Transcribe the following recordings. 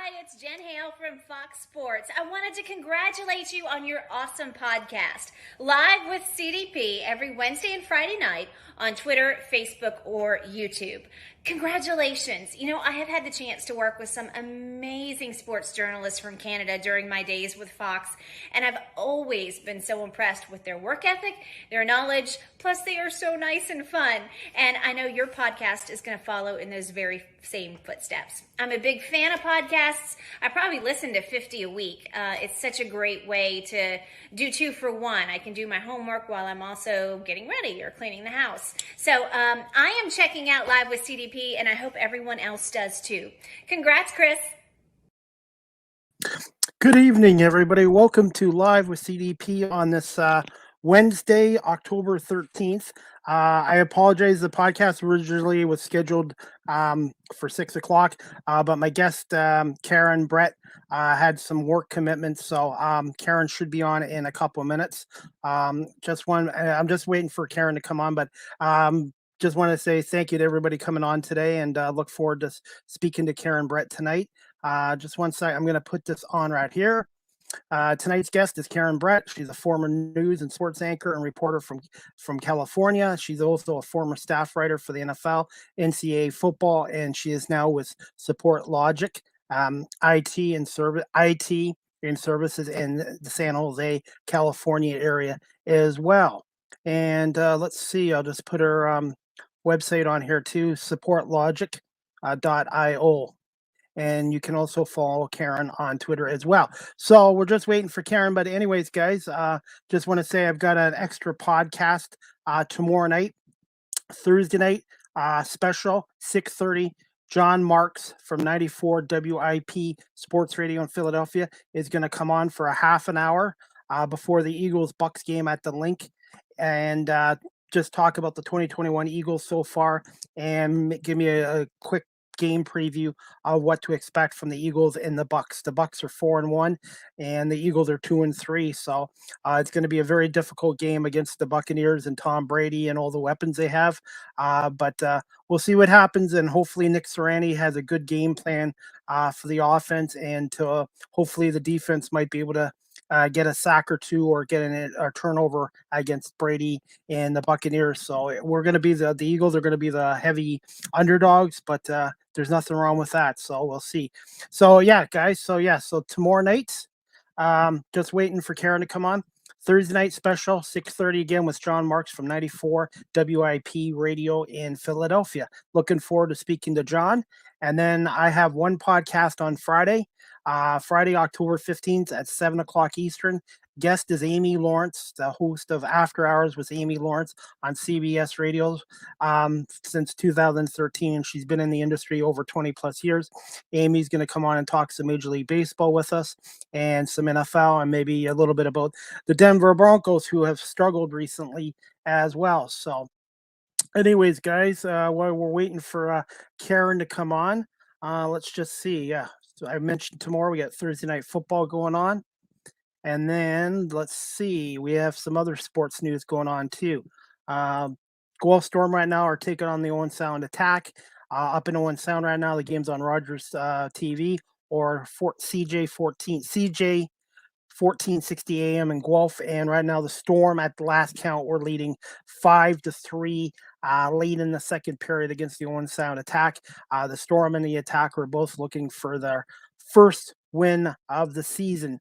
Hi, it's Jen Hale from Fox Sports. I wanted to congratulate you on your awesome podcast, live with CDP every Wednesday and Friday night on Twitter, Facebook, or YouTube. Congratulations. You know, I have had the chance to work with some amazing sports journalists from Canada during my days with Fox, and I've always been so impressed with their work ethic, their knowledge, plus they are so nice and fun. And I know your podcast is going to follow in those very same footsteps. I'm a big fan of podcasts. I probably listen to 50 a week. It's such a great way to do two for one. I can do my homework while I'm also getting ready or cleaning the house. So I am checking out Live with CDP, and I hope everyone else does too. Congrats, Chris. Good evening, everybody. Welcome to Live with CDP on this Wednesday, October 13th. I apologize. The podcast originally was scheduled for 6 o'clock, but my guest, Karen Breit, had some work commitments. So Karen should be on in a couple of minutes. I'm just waiting for Karen to come on, but just want to say thank you to everybody coming on today, and look forward to speaking to Karen Breit tonight. Just one sec. I'm going to put this on right here. Tonight's guest is Karen Breit. She's a former news and sports anchor and reporter from California. She's also a former staff writer for the NFL, NCAA football, and she is now with Support Logic, IT and services in the San Jose, California area as well. And let's see. I'll just put her website on here too, supportlogic.io. And you can also follow Karen on Twitter as well. So we're just waiting for Karen. But anyways, guys, just want to say I've got an extra podcast tomorrow night, Thursday night, special, 6:30. John Marks from 94 WIP Sports Radio in Philadelphia is going to come on for a half an hour before the Eagles-Bucks game at the Link. And just talk about the 2021 Eagles so far and give me a quick game preview of what to expect from the Eagles and the Bucks. The Bucks are 4-1, and the Eagles are 2-3. So it's going to be a very difficult game against the Buccaneers and Tom Brady and all the weapons they have. But we'll see what happens, and hopefully Nick Sirianni has a good game plan for the offense, and hopefully the defense might be able to get a sack or two or get a turnover against Brady and the Buccaneers. So we're going to be the Eagles are going to be the heavy underdogs, but there's nothing wrong with that. So we'll see. So yeah, guys. So tomorrow night, just waiting for Karen to come on. Thursday night special, 6:30 again with John Marks from 94 WIP Radio in Philadelphia. Looking forward to speaking to John. And then I have one podcast on Friday, October 15th at 7 o'clock Eastern. Guest is Amy Lawrence, the host of After Hours with Amy Lawrence on CBS Radio since 2013. And she's been in the industry over 20 plus years. Amy's going to come on and talk some Major League Baseball with us and some NFL and maybe a little bit about the Denver Broncos, who have struggled recently as well. So anyways, guys, while we're waiting for Karen to come on, let's just see. Yeah, so I mentioned tomorrow we got Thursday night football going on. And then let's see, we have some other sports news going on too. Guelph Storm right now are taking on the Owen Sound Attack up in Owen Sound right now. The game's on Rogers TV or CJ 1460 AM in Guelph, and right now the Storm at the last count we're leading 5-3 late in the second period against the Owen Sound Attack. The Storm and the Attack are both looking for their first win of the season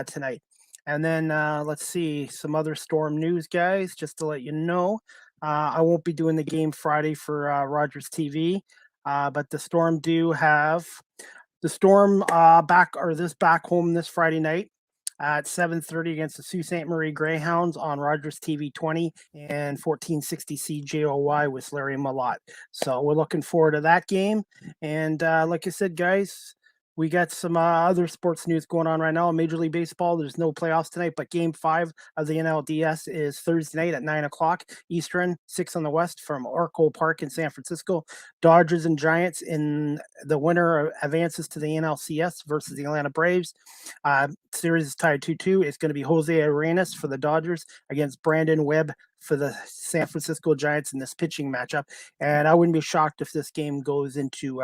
tonight. And then let's see some other Storm news, guys, just to let you know. I won't be doing the game Friday for Rogers TV, but the Storm do have the Storm back home this Friday night at 7:30 against the Sault Ste. Marie Greyhounds on Rogers TV 20 and 1460 CJOY with Larry Malott. So we're looking forward to that game. And like I said, guys, we got some other sports news going on right now. Major League Baseball, there's no playoffs tonight, but Game 5 of the NLDS is Thursday night at 9 o'clock Eastern, 6 on the West from Oracle Park in San Francisco. Dodgers and Giants in the winner advances to the NLCS versus the Atlanta Braves. Series is tied 2-2. It's going to be Jose Arenas for the Dodgers against Brandon Webb for the San Francisco Giants in this pitching matchup. And I wouldn't be shocked if this game goes into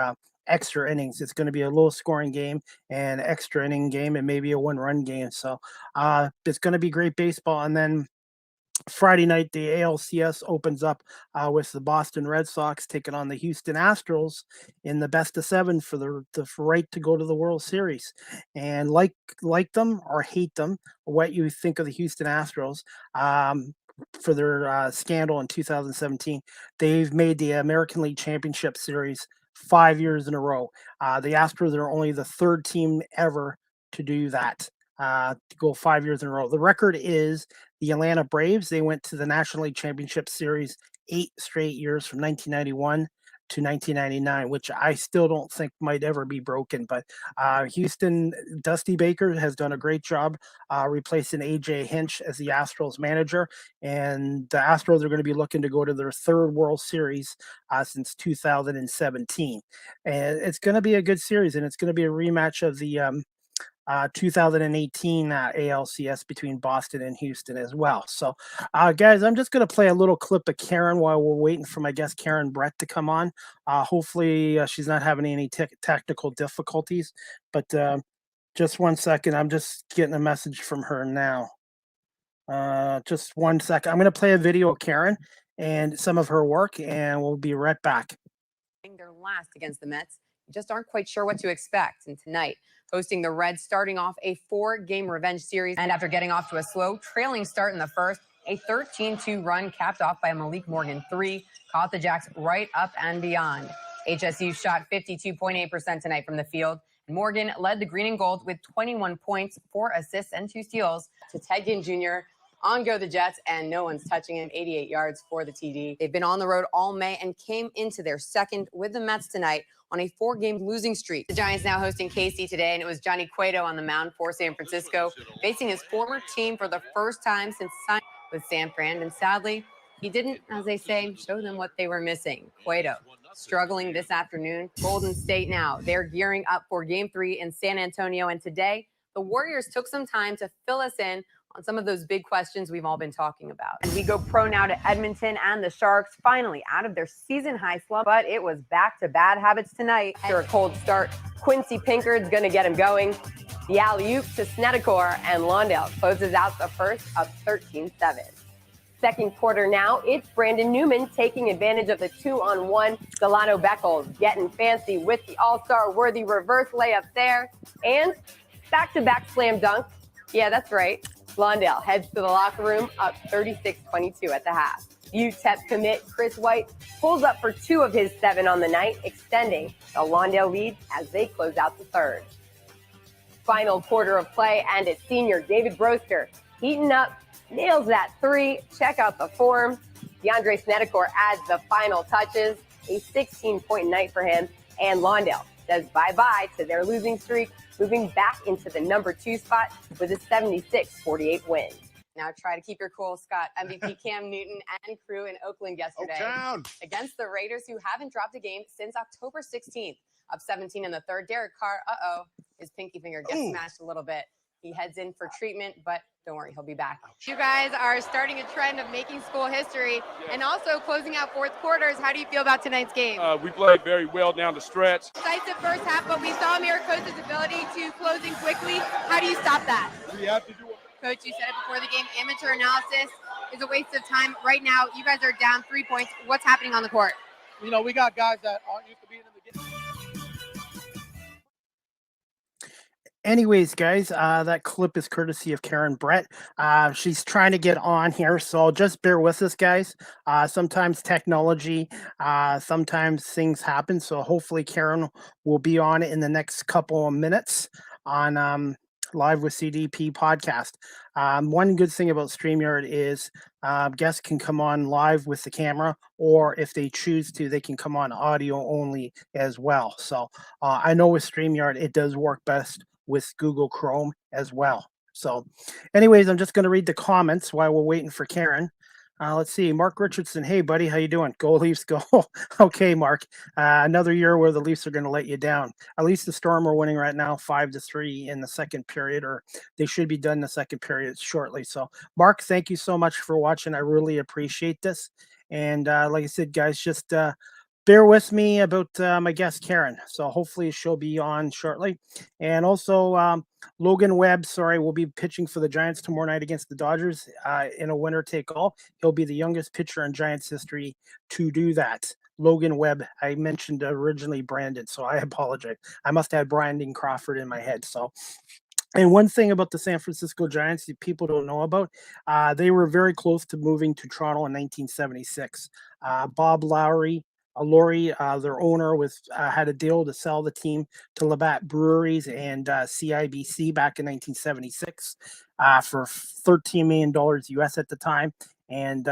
extra innings. It's going to be a low scoring game and extra inning game and maybe a 1-run game. So it's going to be great baseball. And then Friday night, the ALCS opens up with the Boston Red Sox taking on the Houston Astros in the best of 7 for the right to go to the World Series. And like them or hate them, what you think of the Houston Astros for their scandal in 2017, they've made the American League Championship Series 5 years in a row. The Astros are only the 3rd team ever to do that. To go 5 years in a row. The record is the Atlanta Braves. They went to the National League Championship Series 8 straight years from 1991 to 1999, which I still don't think might ever be broken. But Houston, Dusty Baker has done a great job replacing AJ Hinch as the Astros manager. And the Astros are going to be looking to go to their 3rd World Series since 2017. And it's going to be a good series, and it's going to be a rematch of the 2018 ALCS between Boston and Houston as well. So, guys, I'm just going to play a little clip of Karen while we're waiting for my guest Karen Breit to come on. Hopefully, she's not having any technical difficulties. But just 1 second. I'm just getting a message from her now. Just 1 second. I'm going to play a video of Karen and some of her work, and we'll be right back. They're last against the Mets. You just aren't quite sure what to expect. And tonight, hosting the Reds, starting off a 4-game revenge series. And after getting off to a slow, trailing start in the first, a 13-2 run capped off by a Malik Morgan 3 caught the Jacks right up and beyond. HSU shot 52.8% tonight from the field. And Morgan led the green and gold with 21 points, 4 assists, and 2 steals to Ted Ginn Jr. On go the Jets, and no one's touching him. 88 yards for the TD. They've been on the road all May and came into their second with the Mets tonight on a 4-game losing streak. The Giants now hosting KC today, and it was Johnny Cueto on the mound for San Francisco, facing his former team for the first time since signing with San Fran. And sadly, he didn't, as they say, show them what they were missing. Cueto struggling this afternoon. Golden State now, they're gearing up for Game 3 in San Antonio. And today, the Warriors took some time to fill us in on some of those big questions we've all been talking about. And we go pro now to Edmonton, and the Sharks finally out of their season high slump, but it was back to bad habits tonight. After a cold start, Quincy Pinkard's going to get him going. The alley-oop to Snedeker, and Lawndale closes out the first up 13-7. Second quarter now, it's Brandon Newman taking advantage of the 2-on-1. Delano Beckles getting fancy with the all-star worthy reverse layup there. And back-to-back slam dunk. Yeah, that's right. Lawndale heads to the locker room up 36-22 at the half. UTEP commit Chris White pulls up for 2 of his 7 on the night, extending the Lawndale lead as they close out the third. Final quarter of play, and it's senior David Broster heating up, nails that 3. Check out the form. DeAndre Snedeker adds the final touches, a 16-point night for him, and Lawndale says bye-bye to their losing streak, moving back into the number 2 spot with a 76-48 win. Now try to keep your cool, Scott. MVP Cam Newton and crew in Oakland yesterday against the Raiders, who haven't dropped a game since October 16th. Up 17 in the third. Derek Carr, his pinky finger gets smashed a little bit. He heads in for treatment, but don't worry, he'll be back. You guys are starting a trend of making school history and also closing out fourth quarters. How do you feel about tonight's game? We played very well down the stretch. Decisive first half, but we saw Maricota's ability to closing quickly. How do you stop that? We have to do it. Coach, you said it before the game, amateur analysis is a waste of time. Right now, you guys are down 3 points. What's happening on the court? You know, we got guys that aren't used to being in the game. Anyways, guys, that clip is courtesy of Karen Breit. She's trying to get on here, so just bear with us, guys. Sometimes technology, sometimes things happen, so hopefully Karen will be on in the next couple of minutes on Live with CDP podcast. One good thing about StreamYard is guests can come on live with the camera, or if they choose to, they can come on audio only as well. So I know with StreamYard, it does work best with Google Chrome as well. So anyways, I'm just going to read the comments while we're waiting for Karen. Let's see, Mark Richardson. Hey, buddy, how you doing? Go Leafs, go! Okay, Mark. Another year where the Leafs are going to let you down. At least the Storm are winning right now, 5-3 in the second period, or they should be done the second period shortly. So, Mark, thank you so much for watching. I really appreciate this. And like I said, guys, just bear with me about my guest Karen. So hopefully she'll be on shortly. And also Logan Webb, sorry, will be pitching for the Giants tomorrow night against the Dodgers in a winner take all. He'll be the youngest pitcher in Giants history to do that. Logan Webb, I mentioned originally Brandon, so I apologize. I must have Brandon Crawford in my head. So and one thing about the San Francisco Giants that people don't know about, they were very close to moving to Toronto in 1976. Bob Laurie, their owner, had a deal to sell the team to Labatt Breweries and CIBC back in 1976 for $13 million US at the time. And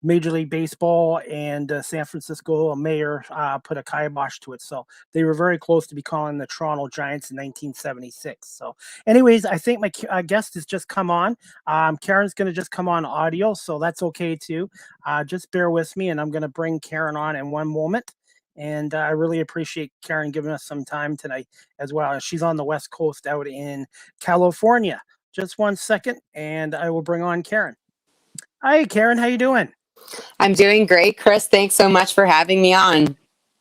Major League Baseball and San Francisco mayor put a kibosh to it. So they were very close to becoming the Toronto Giants in 1976. So, anyways, I think my guest has just come on. Karen's going to just come on audio, so that's okay too. Just bear with me, and I'm going to bring Karen on in one moment. And I really appreciate Karen giving us some time tonight as well. She's on the West Coast out in California. Just 1 second, and I will bring on Karen. Hi, Karen. How you doing? I'm doing great, Chris. Thanks so much for having me on.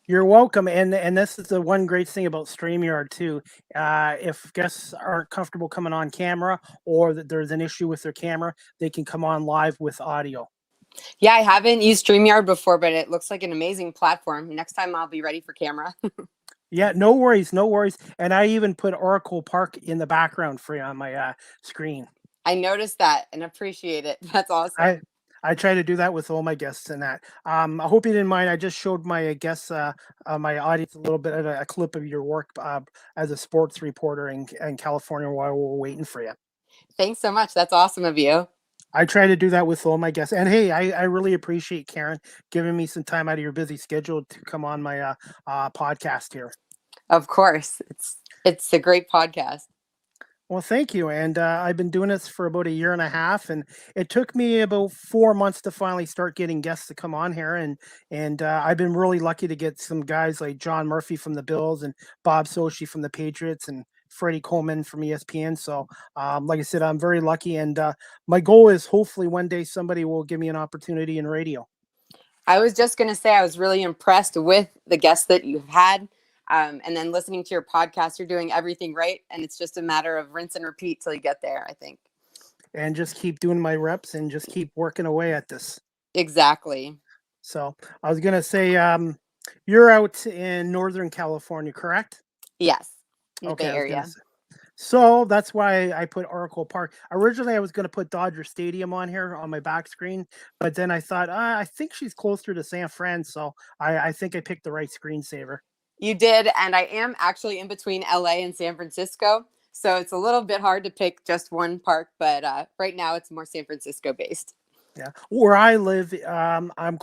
You're welcome. And this is the one great thing about StreamYard too. If guests aren't comfortable coming on camera or that there's an issue with their camera, they can come on live with audio. Yeah, I haven't used StreamYard before, but it looks like an amazing platform. Next time I'll be ready for camera. Yeah, no worries, no worries. And I even put Oracle Park in the background for you on my screen. I noticed that and appreciate it. That's awesome. I try to do that with all my guests and that. I hope you didn't mind. I just showed my guests, my audience, a little bit of a clip of your work as a sports reporter in California while we're waiting for you. Thanks so much. That's awesome of you. I try to do that with all my guests. And hey, I really appreciate Karen giving me some time out of your busy schedule to come on my podcast here. Of course. It's a great podcast. Well, thank you. And I've been doing this for about a year and a half, and it took me about 4 months to finally start getting guests to come on here. And I've been really lucky to get some guys like John Murphy from the Bills and Bob Sochi from the Patriots and Freddie Coleman from ESPN. So, like I said, I'm very lucky. And my goal is hopefully one day somebody will give me an opportunity in radio. I was just going to say I was really impressed with the guests that you've had. And then listening to your podcast, you're doing everything right. And it's just a matter of rinse and repeat till you get there, I think. And just keep doing my reps and just keep working away at this. Exactly. So I was going to say, you're out in Northern California, correct? Yes. In the Okay. Bay Area. So that's why I put Oracle Park. Originally, I was going to put Dodger Stadium on here on my back screen, but then I thought, I think she's closer to San Fran. So I think I picked the right screensaver. You did. And I am actually in between LA and San Francisco. So it's a little bit hard to pick just one park, but right now it's more San Francisco based. Yeah. Where I live, I'm I'm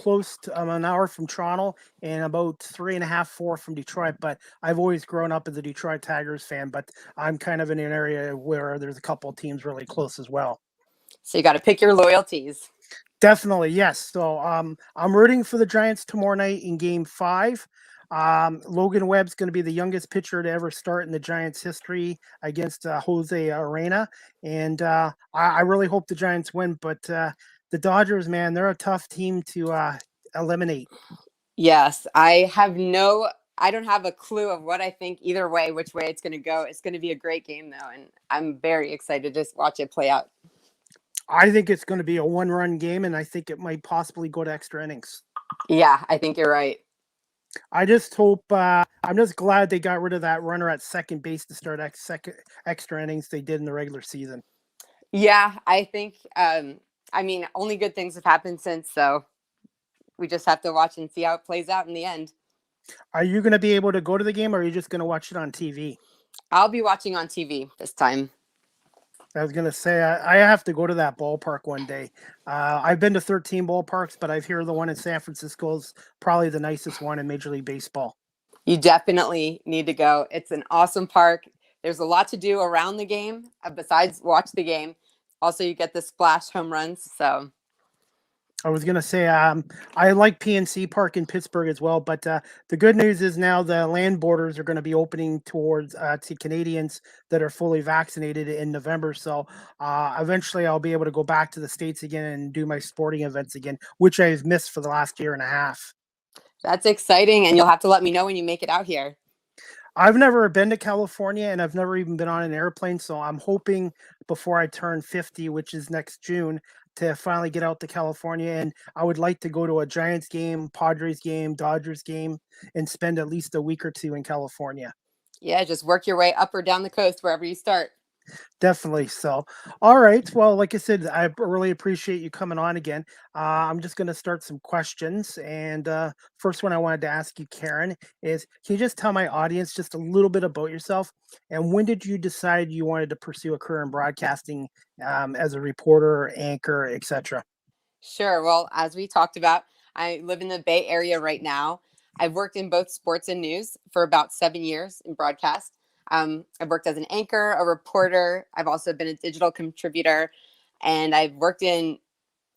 an hour from Toronto and about 3.5, 4 from Detroit, but I've always grown up as a Detroit Tigers fan, but I'm kind of in an area where there's a couple of teams really close as well. So you got to pick your loyalties. Definitely. Yes. So I'm rooting for the Giants tomorrow night in game 5. Logan Webb's going to be the youngest pitcher to ever start in the Giants history against Jose Arena. And I really hope the Giants win, but the Dodgers, man, they're a tough team to eliminate. Yes. I don't have a clue of what I think either way, which way it's going to go. It's going to be a great game though. And I'm very excited to just watch it play out. I think it's going to be a 1-run game, and I think it might possibly go to extra innings. Yeah, I think you're right. I just hope, I'm just glad they got rid of that runner at second base to start extra innings they did in the regular season. Yeah, I think, only good things have happened since, so we just have to watch and see how it plays out in the end. Are you going to be able to go to the game, or are you just going to watch it on TV? I'll be watching on TV this time. I was going to say, I have to go to that ballpark one day. I've been to 13 ballparks, but I've heard the one in San Francisco is probably the nicest one in Major League Baseball. You definitely need to go. It's an awesome park. There's a lot to do around the game besides watch the game. Also, you get the splash home runs. So I was gonna say, I like PNC Park in Pittsburgh as well, but the good news is now the land borders are going to be opening towards to Canadians that are fully vaccinated in November. So eventually, I'll be able to go back to the States again and do my sporting events again, which I've missed for the last year and a half. That's exciting, and you'll have to let me know when you make it out here. I've never been to California, and I've never even been on an airplane. So I'm hoping before I turn 50, which is next June, to finally get out to California. And I would like to go to a Giants game, Padres game, Dodgers game, and spend at least a week or two in California. Yeah, just work your way up or down the coast, wherever you start. Definitely. So, all right. Well, like I said, I really appreciate you coming on again. I'm just going to start some questions. And first one I wanted to ask you, Karen, is can you just tell my audience just a little bit about yourself? And when did you decide you wanted to pursue a career in broadcasting as a reporter, anchor, etc.? Sure. Well, as we talked about, I live in the Bay Area right now. I've worked in both sports and news for about 7 years in broadcast. I've worked as an anchor, a reporter. I've also been a digital contributor, and I've worked in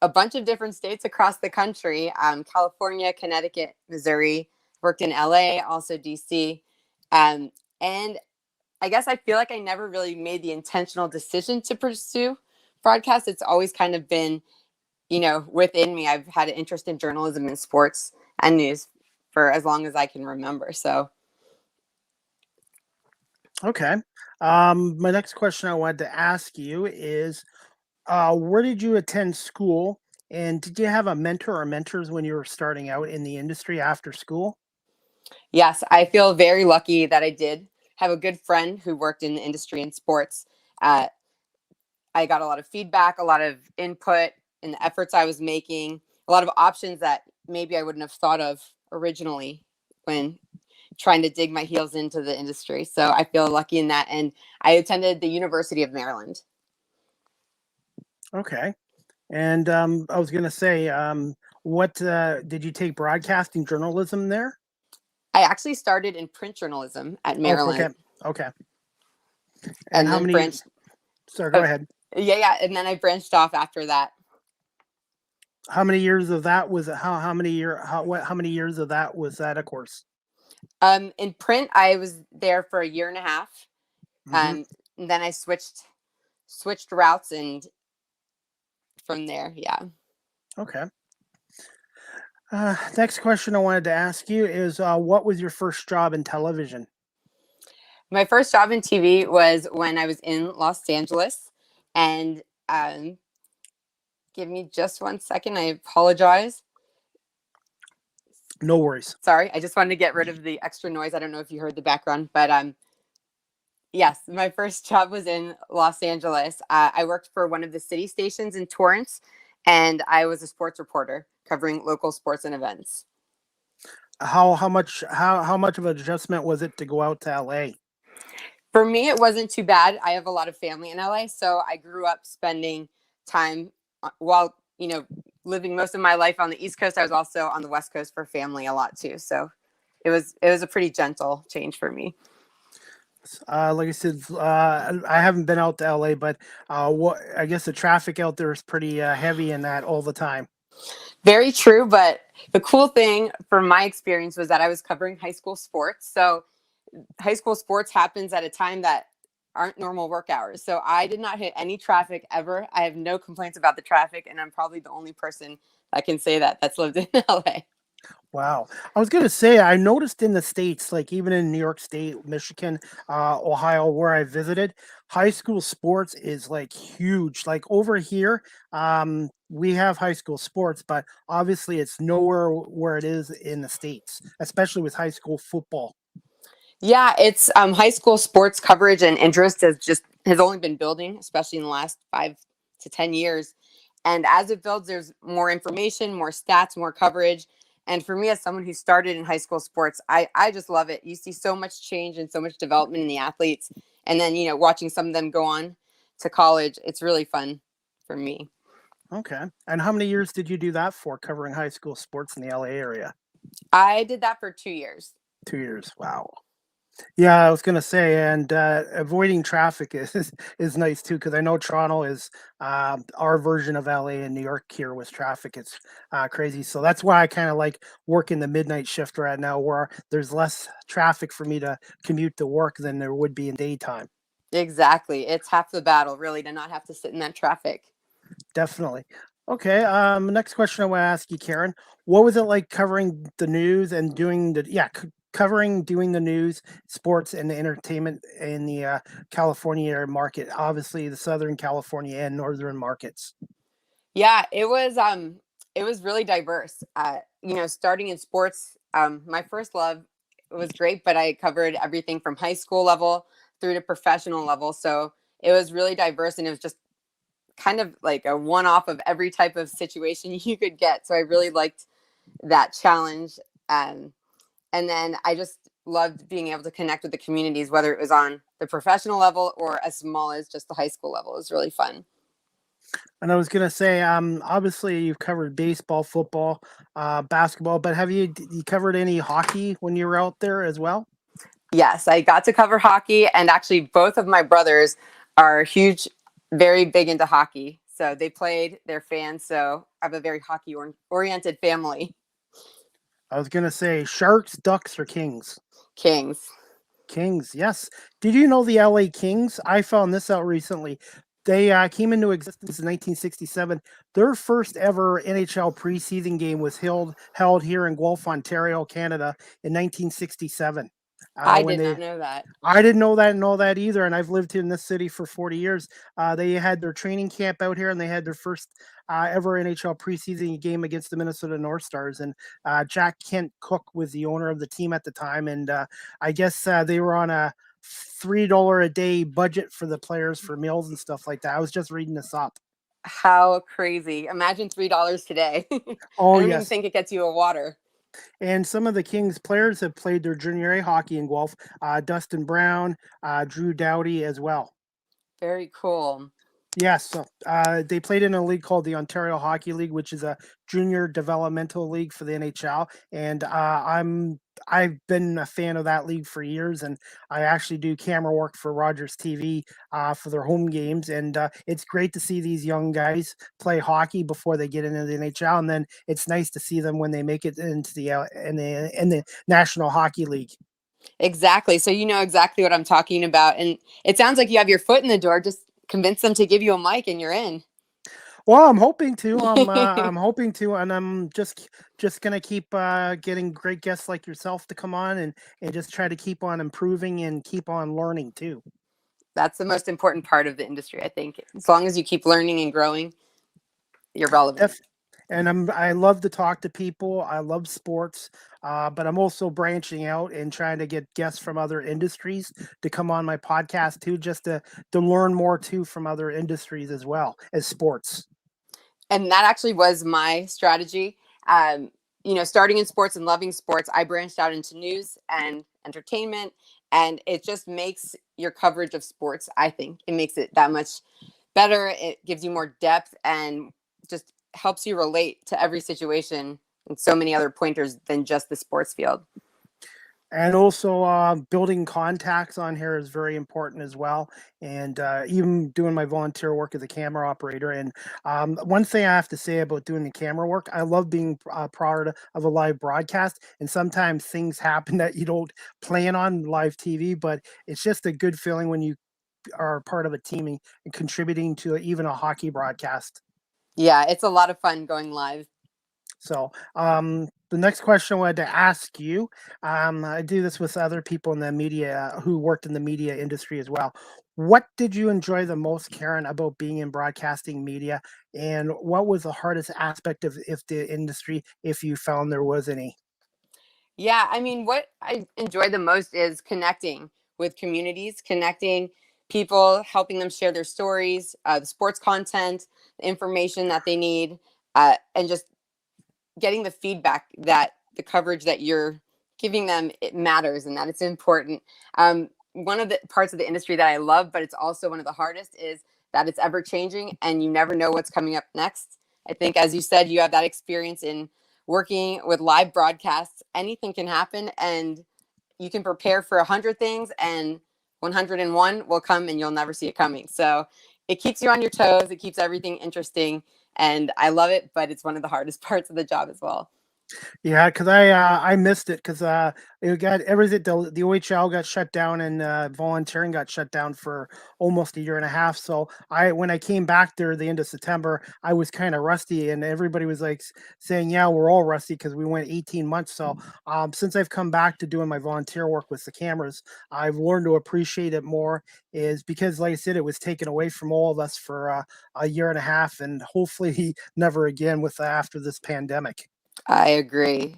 a bunch of different states across the country, California, Connecticut, Missouri, worked in LA, also DC. And I guess I feel like I never really made the intentional decision to pursue broadcast. It's always kind of been, within me. I've had an interest in journalism and sports and news for as long as I can remember. So, Okay. My next question I wanted to ask you is where did you attend school? And did you have a mentor or mentors when you were starting out in the industry after school? yes, I feel very lucky that I did have a good friend who worked in the industry in sports. Uh, I got a lot of feedback, a lot of input in the efforts I was making, a lot of options that maybe I wouldn't have thought of originally when trying to dig my heels into the industry. So I feel lucky in that. And I attended the University of Maryland. Okay. And I was going to say, what did you take broadcasting journalism there? I actually started in print journalism at Oh, okay. Maryland Okay. And and how then many? branched. Sorry, go Oh, ahead. yeah. And then I branched off after that. How many years of that was how many years of that was that a course? In print, I was there for a year and a half. Hmm. And then I switched routes, and from there, yeah. Okay. Next question I wanted to ask you is, what was your first job in television? My first job in TV was when I was in Los Angeles. And give me just 1 second. I apologize. No worries. Sorry, I just wanted to get rid of the extra noise. I don't know if you heard the background, but yes, my first job was in Los Angeles. I worked for one of the city stations in Torrance, and I was a sports reporter covering local sports and events. How much of an adjustment was it to go out to LA? For me, it wasn't too bad. I have a lot of family in LA, so I grew up spending time while living most of my life on the East Coast. I was also on the West Coast for family a lot too, so it was a pretty gentle change for me. Like I said, I haven't been out to LA, but what I guess the traffic out there is pretty heavy in that all the time. Very true, but the cool thing from my experience was that I was covering high school sports. So high school sports happens at a time that aren't normal work hours. So I did not hit any traffic ever. I have no complaints about the traffic, and I'm probably the only person that can say that that's lived in LA. Wow. I was going to say, I noticed in the States, like even in New York State, Michigan, Ohio, where I visited, high school sports is like huge. Like over here, we have high school sports, but obviously it's nowhere where it is in the States, especially with high school football. Yeah, it's high school sports coverage and interest has only been building, especially in the last 5 to 10 years. And as it builds, there's more information, more stats, more coverage. And for me, as someone who started in high school sports, I just love it. You see so much change and so much development in the athletes. And then, watching some of them go on to college, it's really fun for me. Okay. And how many years did you do that for, covering high school sports in the LA area? I did that for 2 years. 2 years. Wow. Yeah, I was gonna say, and avoiding traffic is nice too, because I know Toronto is our version of LA and New York here with traffic. It's crazy, so that's why I kind of like working the midnight shift right now, where there's less traffic for me to commute to work than there would be in daytime. Exactly. It's half the battle, really, to not have to sit in that traffic. Definitely. Okay. Next question I want to ask you, Karen. What was it like covering the news and doing covering doing the news, sports, and the entertainment in the California market? Obviously, the Southern California and Northern markets. Yeah, it was really diverse. Starting in sports, my first love was great, but I covered everything from high school level through to professional level. So it was really diverse, and it was just kind of like a one off of every type of situation you could get. So I really liked that challenge. Um, and then I just loved being able to connect with the communities, whether it was on the professional level or as small as just the high school level. It was really fun. And I was gonna say, obviously you've covered baseball, football, basketball, but you covered any hockey when you were out there as well? Yes, I got to cover hockey, and actually, both of my brothers are huge, very big into hockey. So they played, they're fans. So I have a very hockey oriented family. I was gonna say Sharks, Ducks, or Kings. Kings. Kings, yes. Did you know the LA Kings? I found this out recently. They came into existence in 1967. Their first ever NHL preseason game was held here in Guelph, Ontario, Canada, in 1967. I When did not they know that. I didn't know that either, and I've lived in this city for 40 years. They had their training camp out here, and they had their first ever NHL preseason game against the Minnesota North Stars. And Jack Kent Cook was the owner of the team at the time, and I guess they were on a $3 a day budget for the players for meals and stuff like that. I was just reading this up. How crazy. Imagine $3 today. I Oh don't even yes, think it gets you a water. and some of the Kings players have played their junior A hockey in Guelph. Dustin Brown, Drew Doughty as well. Very cool. Yes, so, they played in a league called the Ontario Hockey League, which is a junior developmental league for the NHL, and I've been a fan of that league for years, and I actually do camera work for Rogers TV for their home games, and it's great to see these young guys play hockey before they get into the NHL, and then it's nice to see them when they make it into the National Hockey League. Exactly. So you know exactly what I'm talking about. And it sounds like you have your foot in the door. Just convince them to give you a mic and you're in. Well, I'm hoping to. I'm hoping to, and I'm just gonna keep getting great guests like yourself to come on and just try to keep on improving and keep on learning too. That's the most important part of the industry, I think. As long as you keep learning and growing, you're relevant. Def- and I love to talk to people. I love sports, but I'm also branching out and trying to get guests from other industries to come on my podcast too, just to learn more too from other industries as well as sports. And that actually was my strategy. Starting in sports and loving sports, I branched out into news and entertainment, and it just makes your coverage of sports, I think, it makes it that much better. It gives you more depth and just helps you relate to every situation and so many other pointers than just the sports field. And also, building contacts on here is very important as well. And even doing my volunteer work as a camera operator. And one thing I have to say about doing the camera work, I love being part of a live broadcast. And sometimes things happen that you don't plan on live TV, but it's just a good feeling when you are part of a team and contributing to even a hockey broadcast. Yeah, it's a lot of fun going live. So, the next question I wanted to ask you, I do this with other people in the media who worked in the media industry as well. What did you enjoy the most, Karen, about being in broadcasting media? And what was the hardest aspect of if the industry, if you found there was any? Yeah, I mean, what I enjoy the most is connecting with communities, connecting people, helping them share their stories, the sports content, the information that they need, and just getting the feedback that the coverage that you're giving them, it matters and that it's important. One of the parts of the industry that I love, but it's also one of the hardest, is that it's ever changing and you never know what's coming up next. I think, as you said, you have that experience in working with live broadcasts. Anything can happen, and you can prepare for 100 things and 101 will come and you'll never see it coming. So it keeps you on your toes. It keeps everything interesting. And I love it, but it's one of the hardest parts of the job as well. Yeah, because I missed it because it got everything. The OHL got shut down and volunteering got shut down for almost a year and a half. So when I came back there the end of September, I was kind of rusty, and everybody was like saying, "Yeah, we're all rusty because we went 18 months." So since I've come back to doing my volunteer work with the cameras, I've learned to appreciate it more. Is because, like I said, it was taken away from all of us for a year and a half, and hopefully never again with after this pandemic. I agree.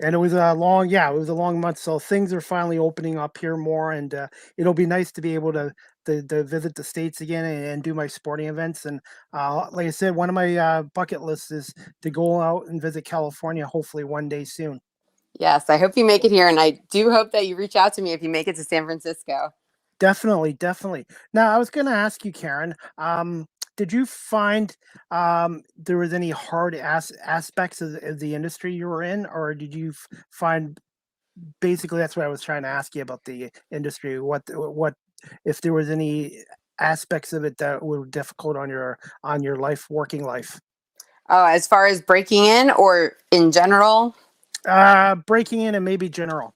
And it was a long month. So things are finally opening up here more, and it'll be nice to be able to visit the States again and do my sporting events. And like I said, one of my bucket lists is to go out and visit California, hopefully one day soon. Yes, I hope you make it here. And I do hope that you reach out to me if you make it to San Francisco. Definitely, definitely. Now, I was going to ask you, Karen, did you find there was any hard aspects of the industry you were in, or did you find basically that's what I was trying to ask you about the industry? What if there was any aspects of it that were difficult on your life, working life? Oh, as far as breaking in or in general? Breaking in and maybe general.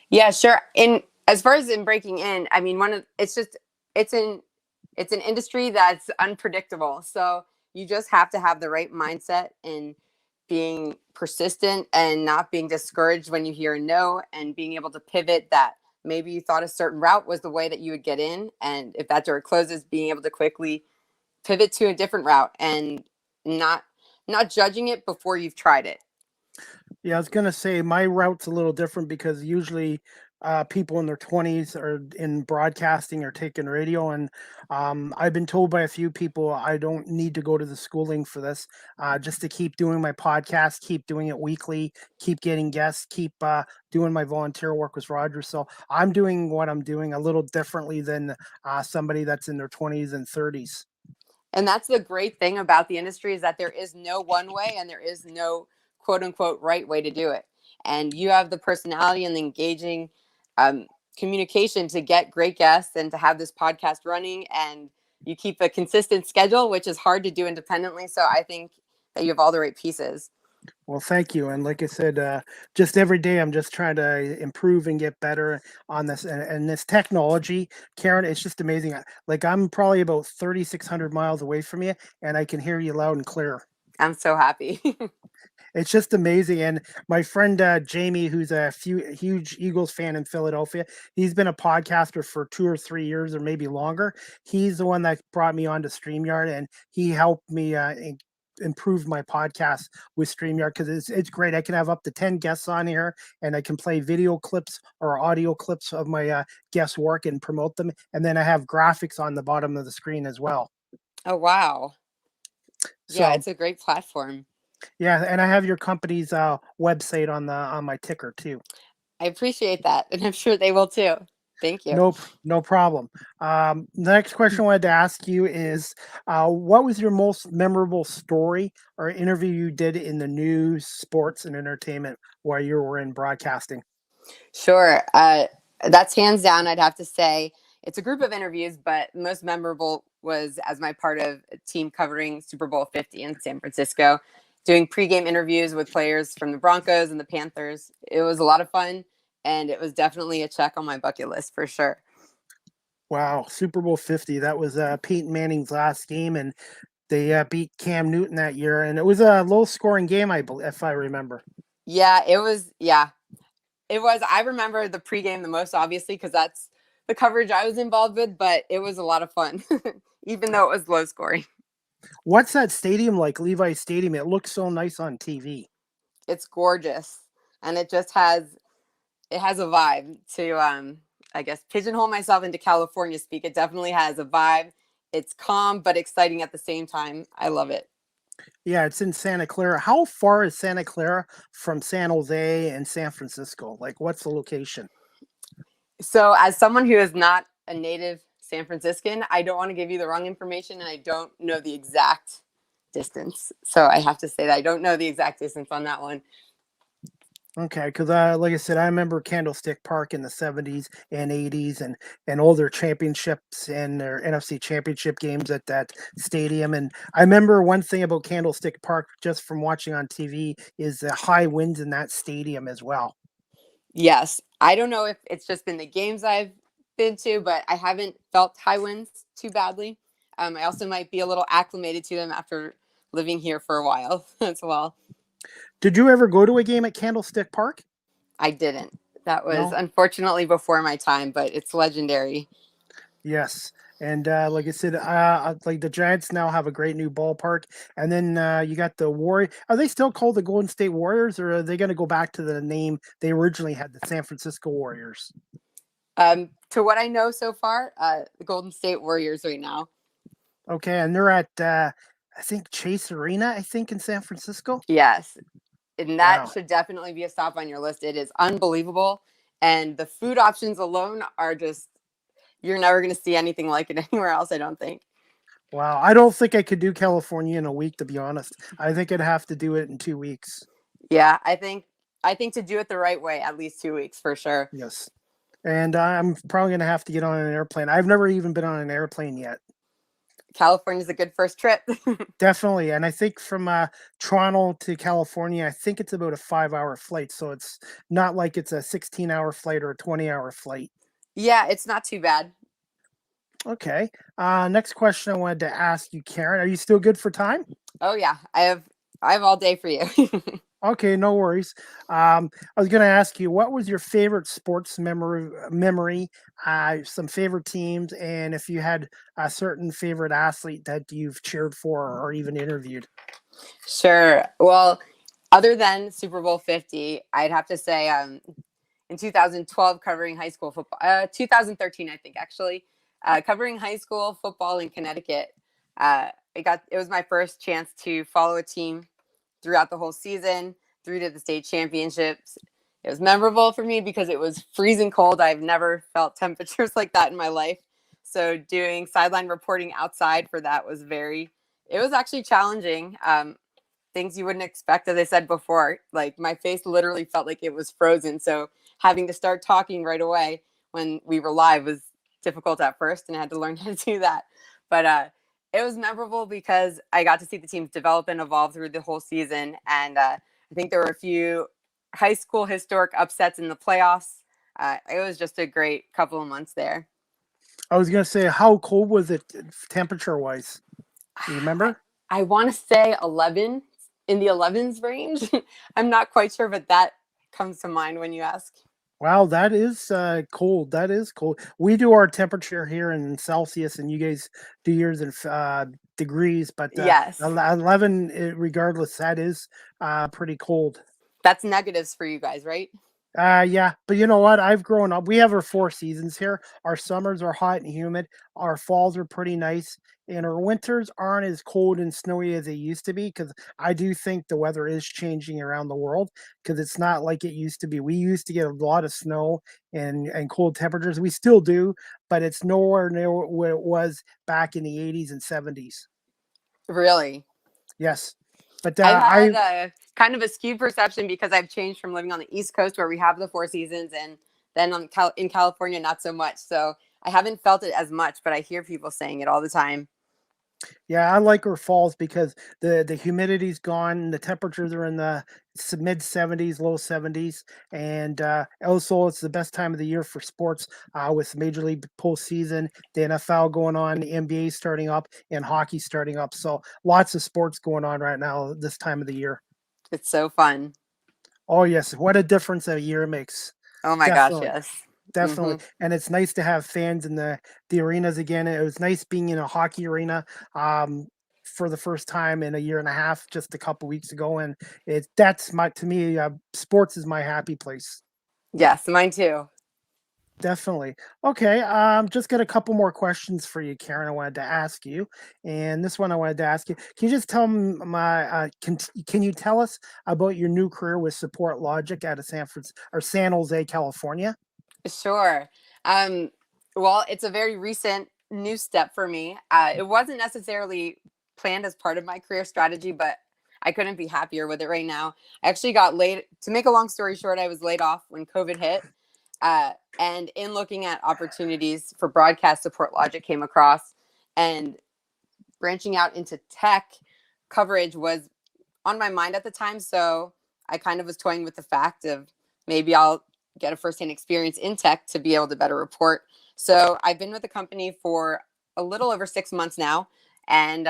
Yeah, sure. In as far as in breaking in, I mean, it's an industry that's unpredictable. So you just have to have the right mindset and being persistent and not being discouraged when you hear a no, and being able to pivot that maybe you thought a certain route was the way that you would get in. And if that door closes, being able to quickly pivot to a different route and not judging it before you've tried it. Yeah, I was gonna say my route's a little different because usually people in their 20s are in broadcasting or taking radio, and I've been told by a few people I don't need to go to the schooling for this, just to keep doing my podcast, keep doing it weekly, keep getting guests, keep doing my volunteer work with Roger. So I'm doing what I'm doing a little differently than somebody that's in their 20s and 30s. And that's the great thing about the industry, is that there is no one way and there is no quote unquote right way to do it. And you have the personality and the engaging communication to get great guests and to have this podcast running, and you keep a consistent schedule, which is hard to do independently. So I think that you have all the right pieces. Well, thank you. And like I said, just every day I'm just trying to improve and get better on this. And this technology, Karen, it's just amazing. Like I'm probably about 3,600 miles away from you, and I can hear you loud and clear. I'm so happy. It's just amazing. And my friend Jamie, who's a huge Eagles fan in Philadelphia, he's been a podcaster for 2 or 3 years or maybe longer. He's the one that brought me onto StreamYard, and he helped me improve my podcast with StreamYard because it's great. I can have up to 10 guests on here, and I can play video clips or audio clips of my guest work and promote them. And then I have graphics on the bottom of the screen as well. Oh, wow. So, yeah, it's a great platform. Yeah, and I have your company's website on my ticker too. I appreciate that, and I'm sure they will too. Thank you. No problem. The next question I wanted to ask you is, what was your most memorable story or interview you did in the news, sports, and entertainment while you were in broadcasting? Sure. That's hands down, I'd have to say. It's a group of interviews, but most memorable was as my part of a team covering Super Bowl 50 in San Francisco, doing pregame interviews with players from the Broncos and the Panthers. It was a lot of fun, and it was definitely a check on my bucket list for sure. Wow, Super Bowl 50. That was Peyton Manning's last game, and they beat Cam Newton that year, and it was a low-scoring game, I believe, if I remember. Yeah, it was. Yeah, it was. I remember the pregame the most, obviously, because that's the coverage I was involved with, but it was a lot of fun, even though it was low scoring. What's that stadium like, Levi Stadium? It looks so nice on TV. It's gorgeous, and it has a vibe to I guess pigeonhole myself into California speak. It definitely has a vibe. It's calm but exciting at the same time. I love it. Yeah, it's in Santa Clara. How far is Santa Clara from San Jose and San Francisco? Like, what's the location? So as someone who is not a native San Franciscan, I don't want to give you the wrong information, and I don't know the exact distance. So I have to say that I don't know the exact distance on that one. Okay, because like I said, I remember Candlestick Park in the 70s and 80s and all their championships and their NFC championship games at that stadium. And I remember one thing about Candlestick Park just from watching on TV is the high winds in that stadium as well. Yes. I don't know if it's just been the games I've been to, but I haven't felt high winds too badly. I also might be a little acclimated to them after living here for a while as well. Did you ever go to a game at Candlestick Park? I didn't. That was No? unfortunately before my time, but it's legendary. Yes. And like I said, like the Giants now have a great new ballpark, and then you got the Warriors. Are they still called the Golden State Warriors, or are they going to go back to the name they originally had, the San Francisco Warriors? To what I know so far, the Golden State Warriors right now. Okay, and they're at I think Chase Arena, I think in San Francisco. Yes. And that Wow. should definitely be a stop on your list. It is unbelievable. And the food options alone are just, you're never going to see anything like it anywhere else, I don't think. Wow. I don't think I could do California in a week, to be honest. I think I'd have to do it in 2 weeks. Yeah, I think to do it the right way, at least 2 weeks for sure. Yes. And I'm probably going to have to get on an airplane. I've never even been on an airplane yet. California's a good first trip. Definitely. And I think from Toronto to California, I think it's about a 5-hour flight. So it's not like it's a 16-hour flight or a 20-hour flight. Yeah, it's not too bad. Okay. Next question I wanted to ask you, Karen. Are you still good for time? Oh yeah, I have all day for you. Okay, no worries. I was going to ask you, what was your favorite sports memory, some favorite teams, and if you had a certain favorite athlete that you've cheered for or even interviewed? Sure. Well, other than Super Bowl 50, I'd have to say in 2012 covering high school football, 2013 I think actually, covering high school football in Connecticut. It was my first chance to follow a team throughout the whole season, through to the state championships. It was memorable for me because it was freezing cold. I've never felt temperatures like that in my life. So doing sideline reporting outside for that was it was actually challenging. Things you wouldn't expect, as I said before, like my face literally felt like it was frozen. So having to start talking right away when we were live was difficult at first, and I had to learn how to do that. But it was memorable because I got to see the teams develop and evolve through the whole season. And I think there were a few high school historic upsets in the playoffs. It was just a great couple of months there. I was going to say, how cold was it temperature wise? Do you remember? I want to say 11, in the 11s range. I'm not quite sure, but that comes to mind when you ask. Wow, that is cold. That is cold. We do our temperature here in Celsius, and you guys do yours in degrees. But Yes. 11, regardless, that is pretty cold. That's negatives for you guys, right? Yeah, but you know what? I've grown up. We have our 4 seasons here. Our summers are hot and humid. Our falls are pretty nice, and our winters aren't as cold and snowy as they used to be. Because I do think the weather is changing around the world. Because it's not like it used to be. We used to get a lot of snow and cold temperatures. We still do, but it's nowhere near what it was back in the 80s and 70s. Really? Yes, but I've had a kind of a skewed perception because I've changed from living on the East Coast where we have the 4 seasons, and then in California, not so much. So I haven't felt it as much, but I hear people saying it all the time. Yeah, I like our falls because the humidity's gone. The temperatures are in the mid 70s, low 70s, and also it's the best time of the year for sports with Major League postseason, the NFL going on, the NBA starting up, and hockey starting up. So lots of sports going on right now this time of the year. It's so fun. Oh yes, what a difference a year makes. Oh my gosh, Definitely. yes. Definitely. And it's nice to have fans in the arenas again. It was nice being in a hockey arena for the first time in a year and a half, just a couple weeks ago. And that's to me, sports is my happy place. Yes, mine too. Definitely. Okay. Just got a couple more questions for you, Karen. I wanted to ask you, and this one I wanted to ask you. Can you just tell me can you tell us about your new career with Support Logic out of San Jose, California? Sure. Well, it's a very recent new step for me. It wasn't necessarily planned as part of my career strategy, but I couldn't be happier with it right now. I actually got laid, to make a long story short, I was laid off when COVID hit. And in looking at opportunities for broadcast, Support Logic came across, and branching out into tech coverage was on my mind at the time. So I kind of was toying with the fact of maybe I'll get a firsthand experience in tech to be able to better report. So I've been with the company for a little over 6 months now. And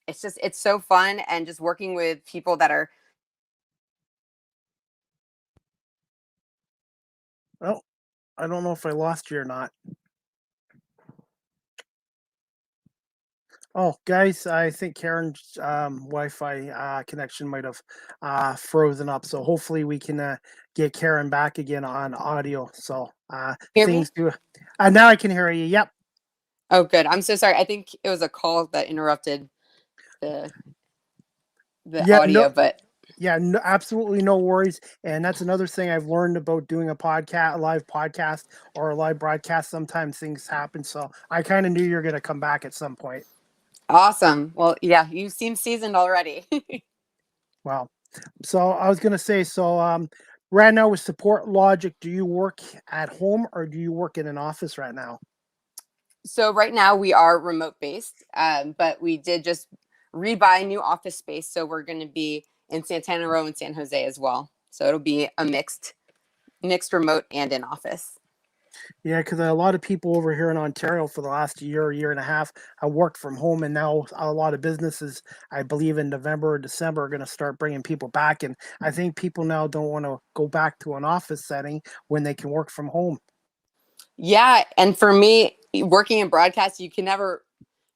it's so fun, and just working with people that are. Oh, I don't know if I lost you or not. Oh, guys, I think Karen's Wi-Fi connection might have frozen up. So hopefully we can get Karen back again on audio. So Hear things me? do. Now I can hear you. Yep. Oh, good. I'm so sorry. I think it was a call that interrupted the Yeah. audio, No. but Yeah. No, absolutely no worries. And that's another thing I've learned about doing a live podcast, or a live broadcast. Sometimes things happen. So I kind of knew you were going to come back at some point. awesome. Well, yeah, you seem seasoned already. Well, so I was going to say, right now with Support Logic, do you work at home or do you work in an office right now? So right now we are remote based, but we did just rebuy new office space. So we're going to be in Santana Row and San Jose as well. So it'll be a mixed remote and in office. Yeah, because a lot of people over here in Ontario for the last year and a half have worked from home, and now a lot of businesses, I believe in November or December, are going to start bringing people back. And I think people now don't want to go back to an office setting when they can work from home. Yeah, and for me, working in broadcast, you can never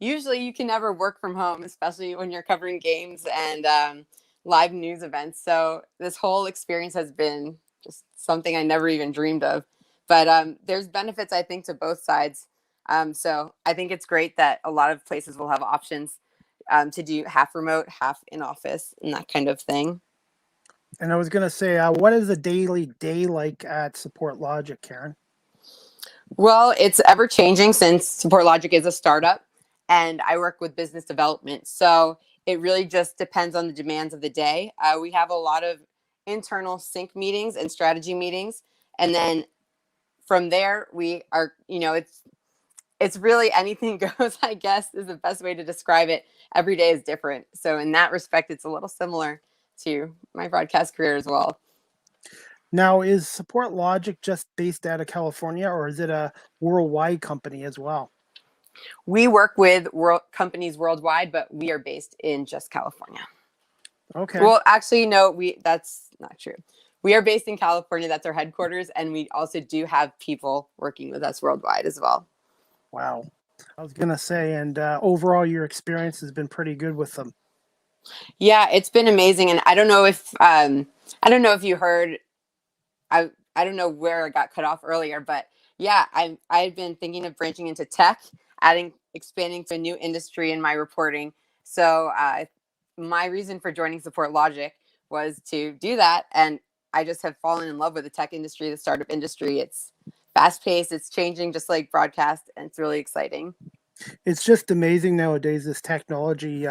work from home, especially when you're covering games and live news events. So this whole experience has been just something I never even dreamed of. But there's benefits, I think, to both sides. So I think it's great that a lot of places will have options to do half remote, half in office, and that kind of thing. And I was going to say, what is a daily day like at Support Logic, Karen? Well, it's ever changing since Support Logic is a startup, and I work with business development. So it really just depends on the demands of the day. We have a lot of internal sync meetings and strategy meetings. And then from there, we are, it's really anything goes, I guess, is the best way to describe it. Every day is different. So in that respect, it's a little similar to my broadcast career as well. Now, is Support Logic just based out of California, or is it a worldwide company as well? We work with companies worldwide, but we are based in just California. Okay. Well, actually, no, that's not true. We are based in California. That's our headquarters. And we also do have people working with us worldwide as well. Wow. I was going to say, and overall, your experience has been pretty good with them. Yeah, it's been amazing. And I don't know if you heard, I don't know where I got cut off earlier, but yeah, I've been thinking of branching into tech, expanding to a new industry in my reporting. So my reason for joining Support Logic was to do that. And I just have fallen in love with the tech industry, the startup industry. It's fast paced, it's changing just like broadcast, and it's really exciting. It's just amazing nowadays, this technology,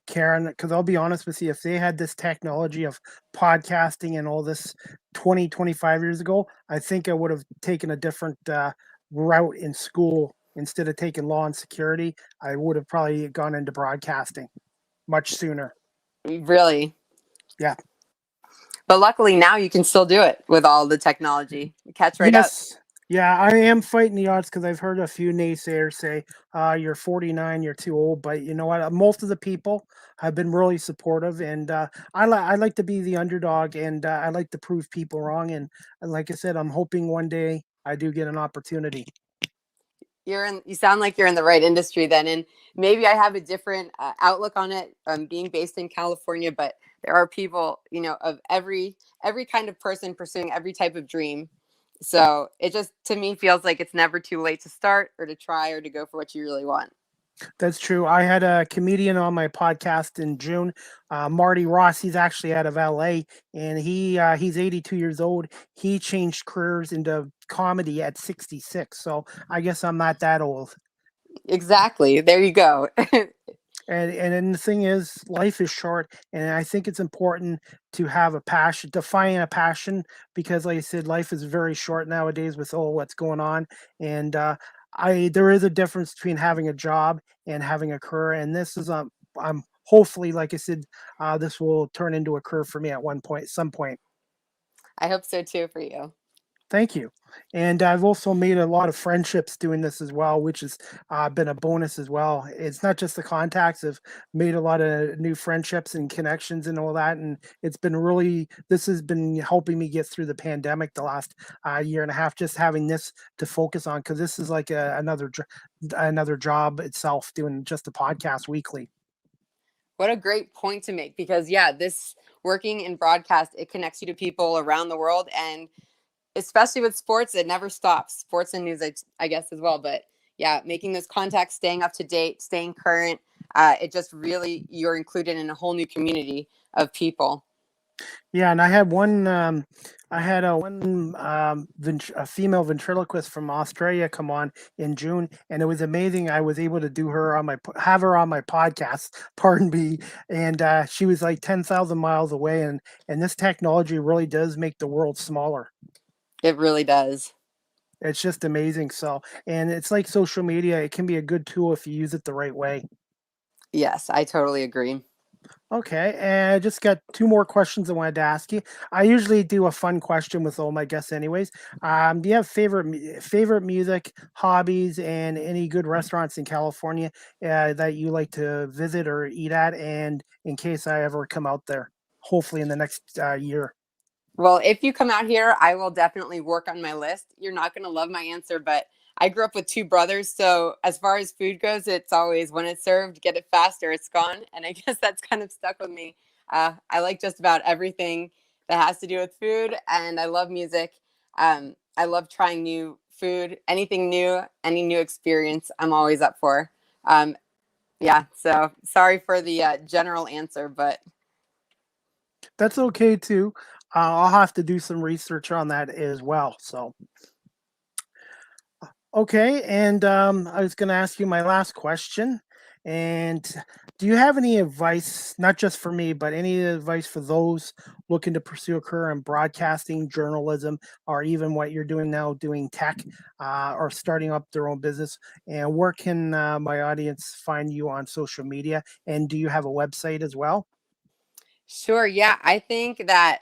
Karen, because I'll be honest with you, if they had this technology of podcasting and all this 20, 25 years ago, I think I would have taken a different route in school. Instead of taking law and security, I would have probably gone into broadcasting much sooner. Really? Yeah. But luckily now you can still do it with all the technology. You catch right up. Yeah, I am fighting the odds because I've heard a few naysayers say, you're 49, you're too old. But you know what? Most of the people have been really supportive. And I like to be the underdog, and I like to prove people wrong. And like I said, I'm hoping one day I do get an opportunity. You sound like you're in the right industry then. And maybe I have a different outlook on it, being based in California, but there are people, of every kind of person pursuing every type of dream. So it just, to me, feels like it's never too late to start or to try or to go for what you really want. That's true. I had a comedian on my podcast in June, Marty Ross. He's actually out of LA, and he's 82 years old. He changed careers into comedy at 66. So I guess I'm not that old. Exactly. There you go. And then the thing is, life is short, and I think it's important to have a passion, to find a passion, because, like I said, life is very short nowadays with all what's going on. And I there is a difference between having a job and having a career, and this is I'm hopefully, like I said, this will turn into a career for me at one point, some point. I hope so too for you. Thank you. And I've also made a lot of friendships doing this as well, which has been a bonus as well. It's not just the contacts, I've made a lot of new friendships and connections and all that. And it's been really, this has been helping me get through the pandemic the last year and a half, just having this to focus on, because this is like another job itself, doing just a podcast weekly. What a great point to make, because yeah, this working in broadcast, it connects you to people around the world, and especially with sports, it never stops. Sports and news, I guess, as well. But yeah, making those contacts, staying up to date, staying current, it just really, you're included in a whole new community of people. Yeah, and I had one. I had a female ventriloquist from Australia come on in June, and it was amazing. I was able to have her on my podcast. Pardon me, and she was like 10,000 miles away, and this technology really does make the world smaller. It really does. It's just amazing. So, and it's like social media; it can be a good tool if you use it the right way. Yes, I totally agree. Okay, and I just got two more questions I wanted to ask you. I usually do a fun question with all my guests, anyways. Do you have favorite music, hobbies, and any good restaurants in California that you like to visit or eat at? And in case I ever come out there, hopefully in the next year. Well, if you come out here, I will definitely work on my list. You're not going to love my answer, but I grew up with two brothers. So as far as food goes, it's always when it's served, get it fast or it's gone. And I guess that's kind of stuck with me. I like just about everything that has to do with food, and I love music. I love trying new food, anything new, any new experience, I'm always up for. Yeah, so sorry for the general answer, but That's okay too. I'll have to do some research on that as well. So. Okay, and I was going to ask you my last question. And do you have any advice, not just for me, but any advice for those looking to pursue a career in broadcasting, journalism, or even what you're doing now, doing tech, or starting up their own business? And where can my audience find you on social media? And do you have a website as well? sure. Yeah, I think that,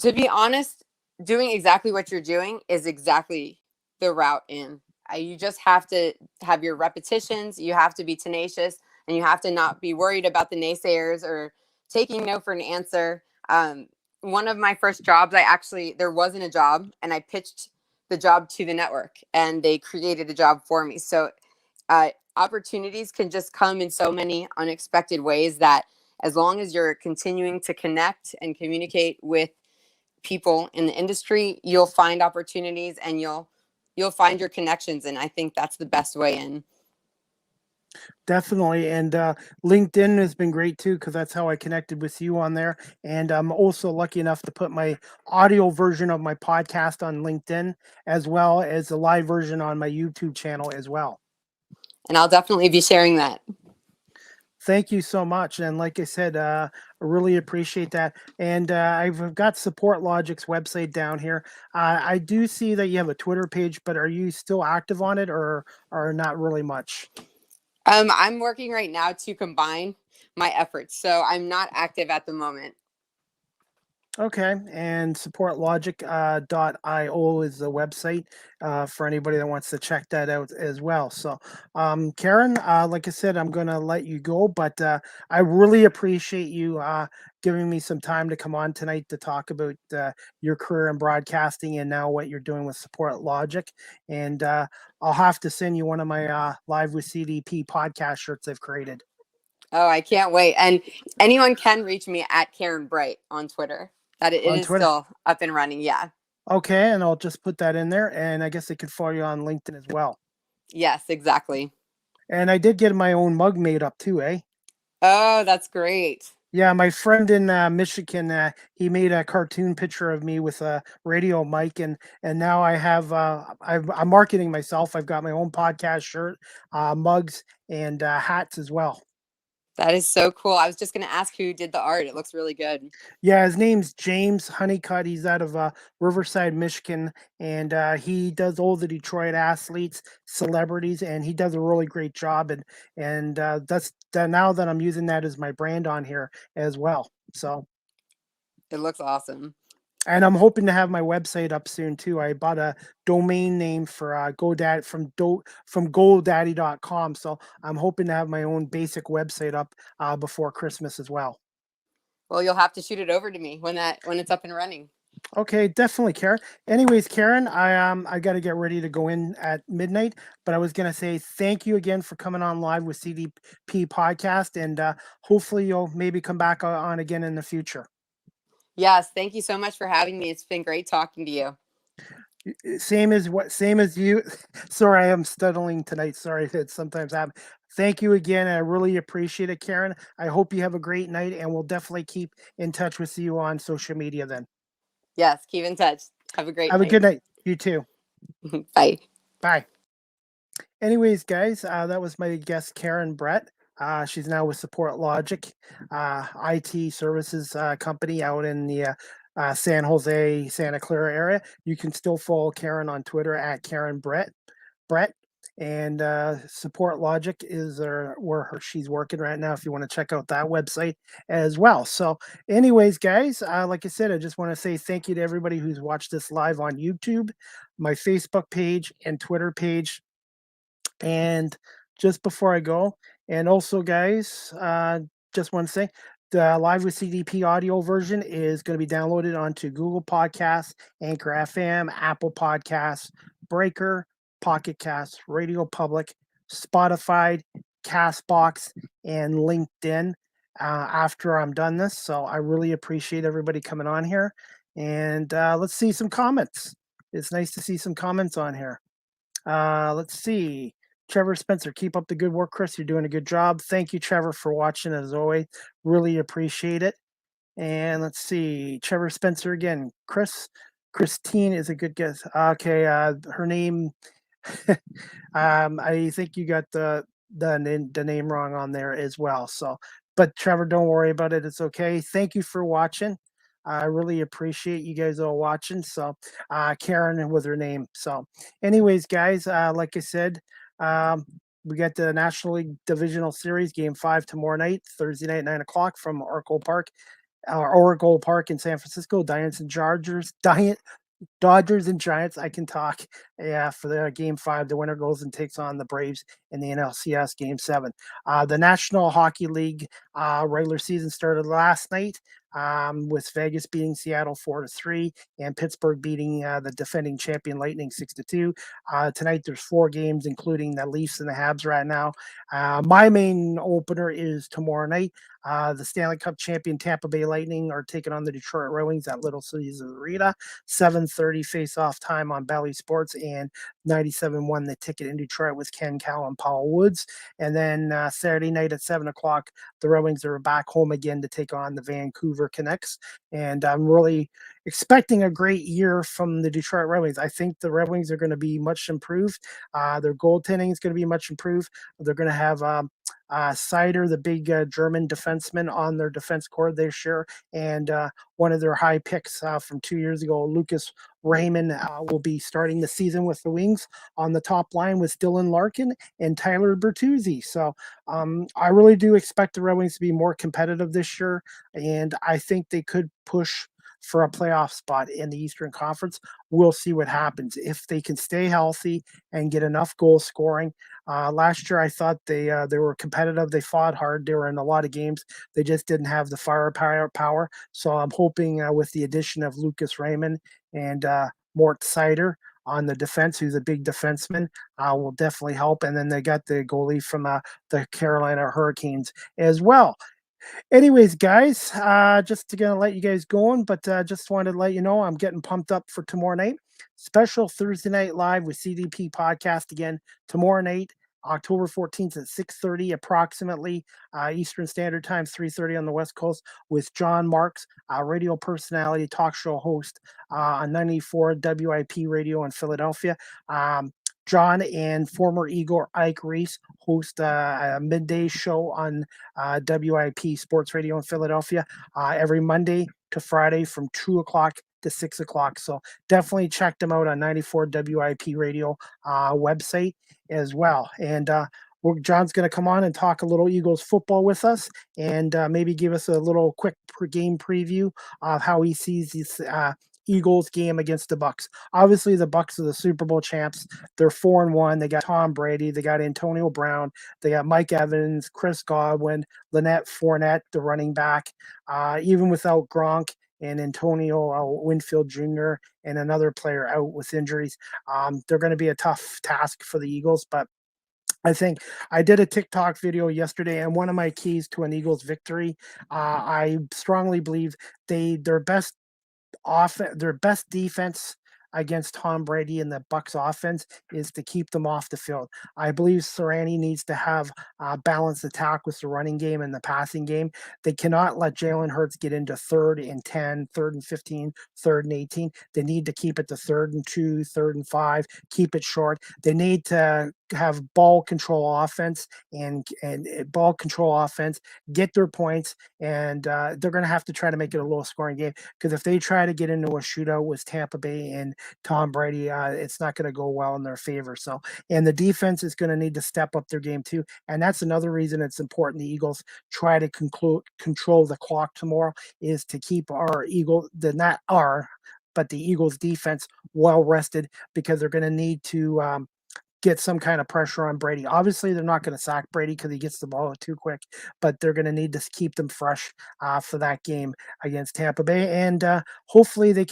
to be honest, doing exactly what you're doing is exactly the route in. You just have to have your repetitions, you have to be tenacious, and you have to not be worried about the naysayers or taking no for an answer. One of my first jobs, there wasn't a job, and I pitched the job to the network, and they created a job for me. So opportunities can just come in so many unexpected ways that, as long as you're continuing to connect and communicate with people in the industry, you'll find opportunities, and you'll find your connections, and I think that's the best way in. Definitely. And LinkedIn has been great too, because that's how I connected with you on there. And I'm also lucky enough to put my audio version of my podcast on LinkedIn, as well as the live version on my YouTube channel as well. And I'll definitely be sharing that. Thank you so much. And like I said, I really appreciate that. And I've got Support Logic's website down here. I do see that you have a Twitter page, but are you still active on it, or not really much? I'm working right now to combine my efforts, so I'm not active at the moment. Okay, and supportlogic.io is the website for anybody that wants to check that out as well. So, Karen, like I said, I'm going to let you go, but I really appreciate you giving me some time to come on tonight to talk about your career in broadcasting and now what you're doing with Support Logic. And I'll have to send you one of my Live with CDP podcast shirts I've created. Oh, I can't wait. And anyone can reach me at Karen Breit on Twitter. That it On is Twitter? still up and running. Yeah. Okay, and I'll just put that in there, and I guess they could follow you on LinkedIn as well. Yes, exactly. And I did get my own mug made up too, eh? Oh, that's great. Yeah, my friend in Michigan, he made a cartoon picture of me with a radio mic, and now I have I'm marketing myself. I've got my own podcast shirt, mugs, and hats as well. That is so cool. I was just going to ask who did the art. It looks really good. Yeah, his name's James Honeycutt. He's out of Riverside, Michigan, and he does all the Detroit athletes, celebrities, and he does a really great job. And that's now that I'm using that as my brand on here as well. So It looks awesome. and I'm hoping to have my website up soon too. I bought a domain name for GoDaddy from GoDaddy.com. So I'm hoping to have my own basic website up before Christmas as well. Well, you'll have to shoot it over to me when it's up and running. Okay, definitely, Karen. Anyways, Karen, I got to get ready to go in at midnight, but I was gonna say thank you again for coming on live with CDP podcast, and hopefully you'll maybe come back on again in the future. Yes, thank you so much for having me. It's been great talking to you. Same as you. Sorry, I am stuttering tonight. Sorry if it sometimes happens. Thank you again. I really appreciate it, Karen. I hope you have a great night, and we'll definitely keep in touch with you on social media then. Yes, keep in touch. Have a great Have night. a good night. You too. Bye. Bye. Anyways, guys, that was my guest, Karen Breit. She's now with Support Logic, IT services company out in the San Jose, Santa Clara area. You can still follow Karen on Twitter at Karen Breit. And Support Logic is where she's working right now if you want to check out that website as well. So anyways, guys, like I said, I just want to say thank you to everybody who's watched this live on YouTube, my Facebook page and Twitter page. And just before I go, and also, guys, just want to say the Live with CDP audio version is going to be downloaded onto Google Podcasts, Anchor FM, Apple Podcasts, Breaker, Pocket Casts, Radio Public, Spotify, Castbox, and LinkedIn after I'm done this. So I really appreciate everybody coming on here. And let's see some comments. It's nice to see some comments on here. Let's see. Trevor Spencer, keep up the good work, Chris. You're doing a good job. Thank you, Trevor, for watching as always. Really appreciate it. And let's see. Trevor Spencer again. Christine is a good guess. Okay, her name. I think you got the name wrong on there as well. So, but Trevor, don't worry about it. It's okay. Thank you for watching. I really appreciate you guys all watching. So, Karen was her name. So, anyways, guys, like I said, we got the National League Divisional Series Game 5 tomorrow night, Thursday night, 9 o'clock from Oracle Park in San Francisco. Dodgers and Giants. I can talk. Yeah, for the Game 5, the winner goes and takes on the Braves in the NLCS Game 7. The National Hockey League regular season started last night with Vegas beating Seattle 4-3 and Pittsburgh beating the defending champion Lightning 6-2. Tonight there's 4 games, including the Leafs and the Habs right now. My main opener is tomorrow night. The Stanley Cup champion Tampa Bay Lightning are taking on the Detroit Red Wings at Little Caesars Arena. 7:30 face-off time on Bally Sports, and 97 won the ticket in Detroit with Ken Cowell and Paul Woods. And then Saturday night at 7 o'clock, the Red Wings are back home again to take on the Vancouver Canucks. And I'm really expecting a great year from the Detroit Red Wings. I think the Red Wings are going to be much improved. Their goaltending is going to be much improved. They're going to have Seider, the big German defenseman, on their defense core this year, and one of their high picks from 2 years ago, Lucas Raymond, will be starting the season with the Wings. On the top line with Dylan Larkin and Tyler Bertuzzi. So I really do expect the Red Wings to be more competitive this year, and I think they could push for a playoff spot in the Eastern Conference. We'll see what happens if they can stay healthy and get enough goal scoring. Last year, I thought they were competitive. They fought hard. They were in a lot of games. They just didn't have the firepower. So I'm hoping with the addition of Lucas Raymond and Mort Seider on the defense, who's a big defenseman, will definitely help. And then they got the goalie from the Carolina Hurricanes as well. Anyways, guys, just to let you guys going, but just wanted to let you know I'm getting pumped up for tomorrow night. Special Thursday Night Live with CDP podcast again tomorrow night, October 14th at 6:30 approximately Eastern Standard Time, 3:30 on the West Coast, with John Marks, radio personality, talk show host on 94 WIP radio in Philadelphia. John and former Eagle Ike Reese host a midday show on WIP Sports Radio in Philadelphia every Monday to Friday from 2 o'clock to 6 o'clock. So definitely check them out on 94 WIP Radio website as well. And John's going to come on and talk a little Eagles football with us and maybe give us a little quick game preview of how he sees this Eagles game against the Bucks. Obviously, the Bucks are the Super Bowl champs. They're 4-1. They got Tom Brady. They got Antonio Brown. They got Mike Evans, Chris Godwin, Lynette Fournette, the running back. Even without Gronk and Antonio Winfield Jr. and another player out with injuries, they're going to be a tough task for the Eagles. But I think I did a TikTok video yesterday, and one of my keys to an Eagles victory, I strongly believe their best defense against Tom Brady and the Bucks offense is to keep them off the field. I believe Sirianni needs to have a balanced attack with the running game and the passing game. They cannot let Jalen Hurts get into 3rd and 10, 3rd and 15, 3rd and 18. They need to keep it to 3rd and 2, 3rd and 5, keep it short. They need to have ball control offense and ball control offense, get their points, and they're going to have to try to make it a low scoring game, because if they try to get into a shootout with Tampa Bay and Tom Brady, it's not going to go well in their favor. So, and the defense is going to need to step up their game too, and that's another reason it's important the Eagles try to control the clock tomorrow, is to keep the Eagles defense well rested, because they're going to need to get some kind of pressure on Brady. Obviously, they're not going to sack Brady because he gets the ball too quick, but they're going to need to keep them fresh for that game against Tampa Bay. And hopefully the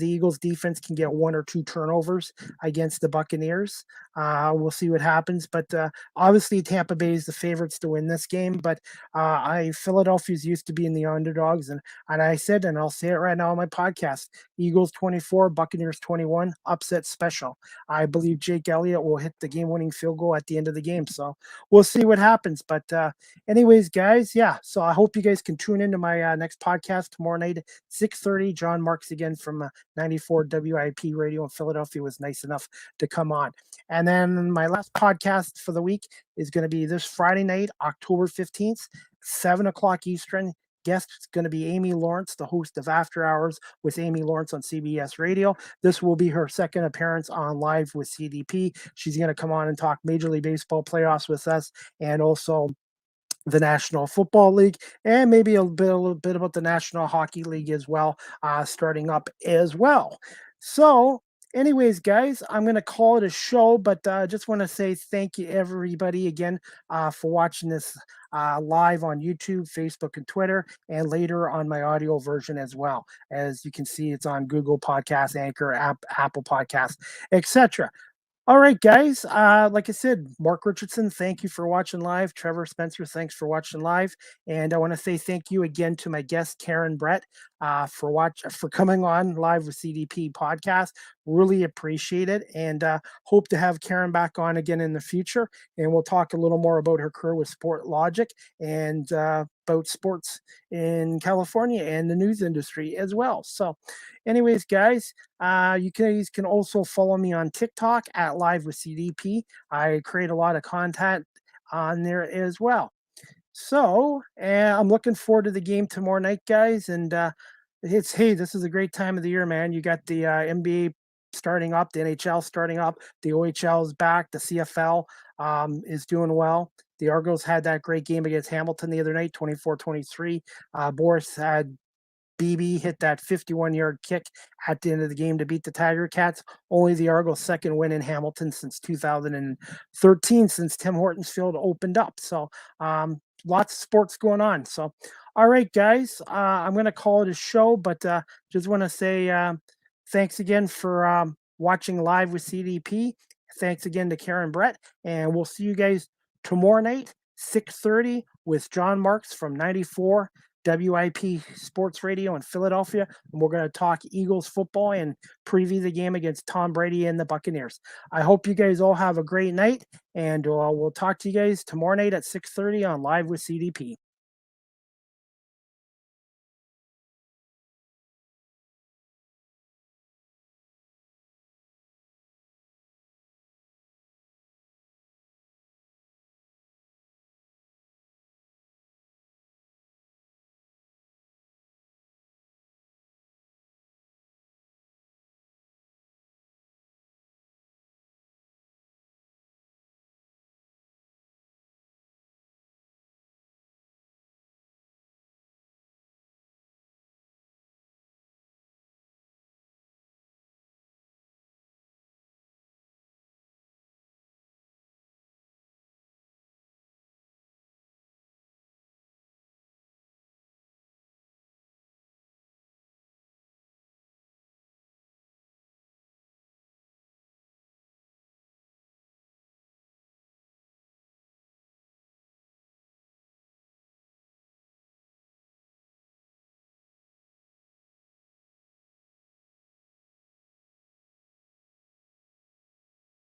Eagles defense can get 1 or 2 turnovers against the Buccaneers. We'll see what happens. But obviously, Tampa Bay is the favorites to win this game. But Philadelphia's used to being the underdogs. And I said, and I'll say it right now on my podcast, Eagles 24, Buccaneers 21, upset special. I believe Jake Elliott will hit the game-winning field goal at the end of the game. So we'll see what happens. But anyways, guys, yeah. So I hope you guys can tune into my next podcast tomorrow night at 6:30. John Marks again from 94 WIP Radio in Philadelphia was nice enough to come on. And then my last podcast for the week is going to be this Friday night, October 15th, 7 o'clock Eastern. Guest is going to be Amy Lawrence, the host of After Hours with Amy Lawrence on CBS Radio. This will be her second appearance on Live with CDP. She's going to come on and talk Major League Baseball playoffs with us, and also the National Football League, and maybe a little bit about the National Hockey League as well, starting up as well. So anyways, guys, I'm going to call it a show, but I just want to say thank you, everybody, again, for watching this live on YouTube, Facebook, and Twitter, and later on my audio version as well. As you can see, it's on Google Podcasts, Anchor, Apple Podcasts, etc. All right, guys. Like I said, Mark Richardson, thank you for watching live. Trevor Spencer, thanks for watching live. And I want to say thank you again to my guest, Karen Breit, for coming on Live with CDP podcast. Really appreciate it, and hope to have Karen back on again in the future. And we'll talk a little more about her career with Sport Logic and about sports in California and the news industry as well. So anyways, guys, you guys can also follow me on TikTok at Live with CDP. I create a lot of content on there as well. So I'm looking forward to the game tomorrow night, guys. And this is a great time of the year, man. You got the NBA starting up, the NHL starting up, the OHL is back, the CFL is doing well. The Argos had that great game against Hamilton the other night, 24-23. Boris had BB hit that 51-yard kick at the end of the game to beat the Tiger Cats. Only the Argos' second win in Hamilton since 2013, since Tim Hortons Field opened up. So lots of sports going on. So, all right, guys, I'm going to call it a show, but just want to say thanks again for watching Live with CDP. Thanks again to Karen Breit, and we'll see you guys tomorrow night, 6:30, with John Marks from 94 WIP Sports Radio in Philadelphia. And we're going to talk Eagles football and preview the game against Tom Brady and the Buccaneers. I hope you guys all have a great night, and we'll talk to you guys tomorrow night at 6:30 on Live with CDP.